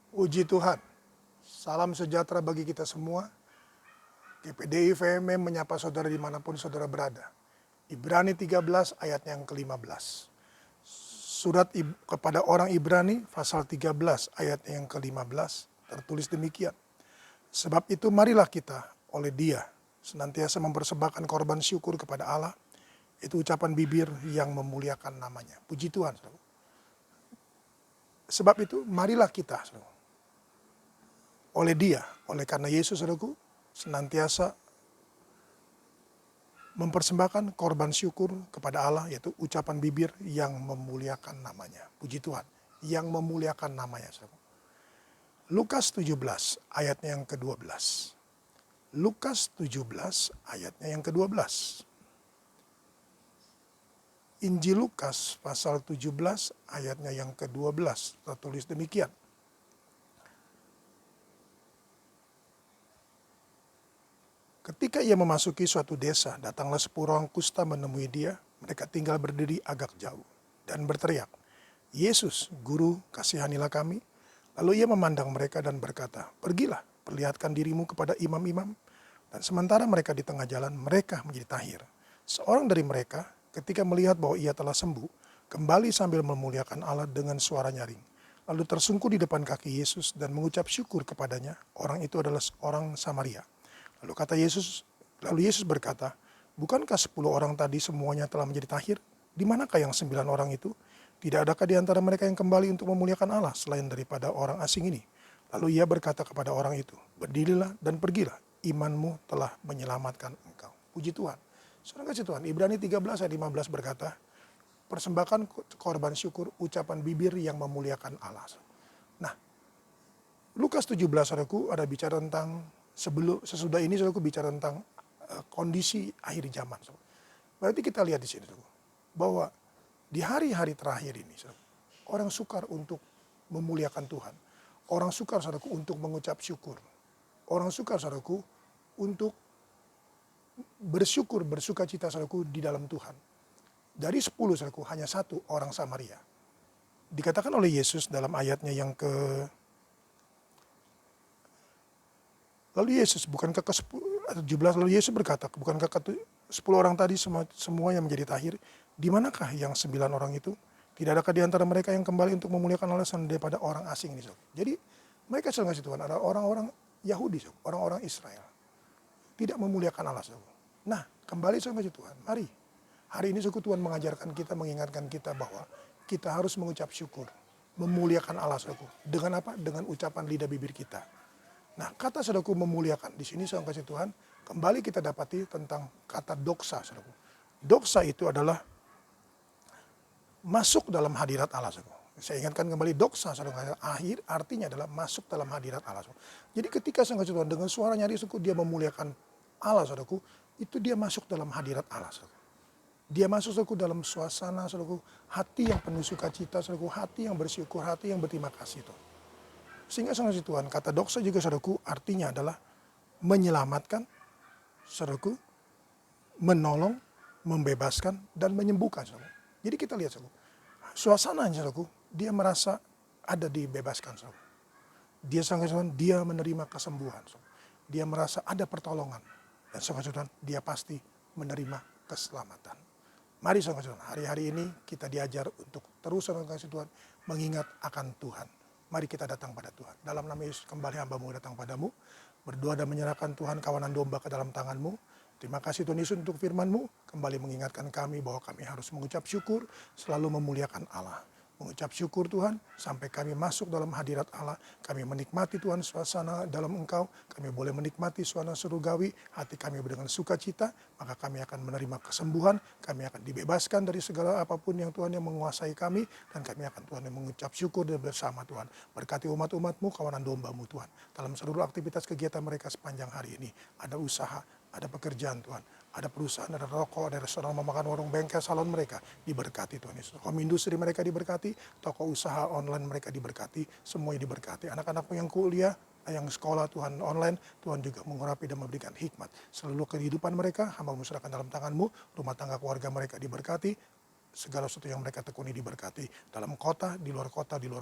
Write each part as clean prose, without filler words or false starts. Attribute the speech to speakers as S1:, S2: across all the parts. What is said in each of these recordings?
S1: Puji Tuhan, salam sejahtera bagi kita semua. GPDI VMM menyapa saudara dimanapun saudara berada. Ibrani 13 ayatnya yang ke-15. Surat kepada orang Ibrani pasal 13 ayatnya yang ke-15 tertulis demikian. Sebab itu marilah kita oleh Dia senantiasa mempersembahkan korban syukur kepada Allah. Itu ucapan bibir yang memuliakan namanya. Puji Tuhan. Saudara. Sebab itu marilah kita oleh Dia, oleh karena Yesus saudaraku, senantiasa mempersembahkan korban syukur kepada Allah, yaitu ucapan bibir yang memuliakan namanya. Puji Tuhan, yang memuliakan namanya. Saudaraku. Lukas 17 ayatnya yang ke-12. Lukas 17 ayatnya yang ke-12. Injil Lukas pasal 17 ayatnya yang ke-12 tertulis demikian. Ketika ia memasuki suatu desa, datanglah 10 orang kusta menemui dia. Mereka tinggal berdiri agak jauh dan berteriak, "Yesus, Guru, kasihanilah kami." Lalu ia memandang mereka dan berkata, "Pergilah, perlihatkan dirimu kepada imam-imam." Dan sementara mereka di tengah jalan, mereka menjadi tahir. Seorang dari mereka, ketika melihat bahwa ia telah sembuh, kembali sambil memuliakan Allah dengan suara nyaring. Lalu tersungkur di depan kaki Yesus dan mengucap syukur kepadanya. Orang itu adalah orang Samaria. Lalu Yesus berkata, "Bukankah 10 orang tadi semuanya telah menjadi tahir? Di manakah yang 9 orang itu? Tidak adakah di antara mereka yang kembali untuk memuliakan Allah selain daripada orang asing ini?" Lalu ia berkata kepada orang itu, "Berdirilah dan pergilah, imanmu telah menyelamatkan engkau." Puji Tuhan. Saudara kasih Tuhan, Ibrani 13 ayat 15 berkata, persembahkan korban syukur, ucapan bibir yang memuliakan Allah. Nah, Lukas 17 saudaraku ada bicara tentang sesudah ini saudaraku bicara tentang kondisi akhir zaman. Berarti kita lihat di sini saudaraku, bahwa di hari-hari terakhir ini saudaraku, orang sukar untuk memuliakan Tuhan. Orang sukar saudaraku untuk mengucap syukur. Orang sukar saudaraku untuk bersuka cita saudaraku di dalam Tuhan. Dari 10 saudaraku hanya 1 orang Samaria. Dikatakan oleh Yesus dalam ayatnya yang lalu Yesus, bukankah ke-17, lalu Yesus berkata, bukankah ke-10 orang tadi semuanya menjadi tahir? Di manakah yang 9 orang itu? Tidak adakah di antara mereka yang kembali untuk memuliakan Allah daripada orang asing ini? Jadi mereka sedang kasih Tuhan adalah orang-orang Yahudi, orang-orang Israel. Tidak memuliakan Allah. Nah, kembali sama Tuhan, mari. Hari ini Tuhan mengajarkan kita, mengingatkan kita bahwa kita harus mengucap syukur. Memuliakan Allah. Dengan apa? Dengan ucapan lidah bibir kita. Nah, kata saudaraku memuliakan, di sini saya kasih Tuhan, kembali kita dapati tentang kata doksa, saudaraku. Doksa itu adalah masuk dalam hadirat Allah, saudaraku. Saya ingatkan kembali doksa, saudaraku, akhir artinya adalah masuk dalam hadirat Allah, saudaraku. Jadi ketika saya kasih Tuhan dengan suara nyaring, saudaraku, dia memuliakan Allah, saudaraku, itu dia masuk dalam hadirat Allah, saudaraku. Dia masuk, saudaraku, dalam suasana, saudaraku, hati yang penuh sukacita, saudaraku, hati yang bersyukur, hati yang berterima kasih, Tuhan. Sehingga sama si Tuhan, kata doksa juga saudaraku artinya adalah menyelamatkan, saudaraku, menolong, membebaskan, dan menyembuhkan. Saudaraku. Jadi kita lihat saudaraku, suasananya saudaraku, dia merasa ada dibebaskan. Saudaraku. Dia sangat dia menerima kesembuhan. Saudaraku. Dia merasa ada pertolongan. Dan saudara dia pasti menerima keselamatan. Mari saudara hari-hari ini kita diajar untuk terus saudara Tuhan mengingat akan Tuhan. Mari kita datang pada Tuhan. Dalam nama Yesus kembali hamba-Mu datang padamu. Berdoa dan menyerahkan Tuhan kawanan domba ke dalam tangan-Mu. Terima kasih Tuhan Yesus untuk firman-Mu. Kembali mengingatkan kami bahwa kami harus mengucap syukur. Selalu memuliakan Allah. Mengucap syukur Tuhan sampai kami masuk dalam hadirat Allah. Kami menikmati Tuhan suasana dalam Engkau. Kami boleh menikmati suasana surgawi. Hati kami dengan sukacita. Maka kami akan menerima kesembuhan. Kami akan dibebaskan dari segala apapun yang Tuhan yang menguasai kami. Dan kami akan Tuhan yang mengucap syukur dan bersama Tuhan. Berkati umat-umat-Mu, kawanan domba-Mu Tuhan. Dalam seluruh aktivitas kegiatan mereka sepanjang hari ini. Ada usaha, ada pekerjaan Tuhan. Ada perusahaan, ada rokok, ada restoran, memakan warung, bengkel, salon mereka diberkati Tuhan Yesus. Home industri mereka diberkati, toko usaha online mereka diberkati, semuanya diberkati. Anak-anakmu yang kuliah, yang sekolah Tuhan online, Tuhan juga mengurapi dan memberikan hikmat. Seluruh kehidupan mereka, hamba-Mu serahkan dalam tangan-Mu, rumah tangga keluarga mereka diberkati, segala sesuatu yang mereka tekuni diberkati. Dalam kota, di luar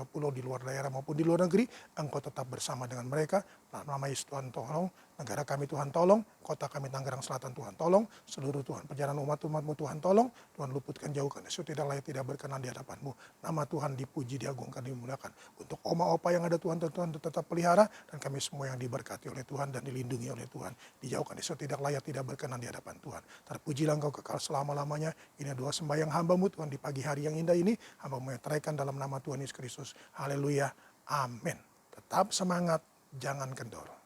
S1: pulau, di luar daerah maupun di luar negeri, Engkau tetap bersama dengan mereka. Nama Yesus Tuhan tolong, negara kami Tuhan tolong, kota kami Tangerang Selatan Tuhan tolong, seluruh Tuhan perjalanan umat-umat-Mu Tuhan tolong, Tuhan luputkan jauhkan sesuatu tidak layak tidak berkenan di hadapan-Mu. Nama Tuhan dipuji, diagungkan, dimuliakan. Untuk oma opa yang ada Tuhan tetap pelihara, dan kami semua yang diberkati oleh Tuhan dan dilindungi oleh Tuhan, dijauhkan sesuatu tidak layak tidak berkenan di hadapan Tuhan. Terpujilah Engkau kekal selama-lamanya. Ini doa sembahyang hamba-Mu Tuhan di pagi hari yang indah ini, hamba-Mu yang teraikan dalam nama Tuhan Yesus Kristus. Haleluya, amin. Tetap semangat, jangan kendor.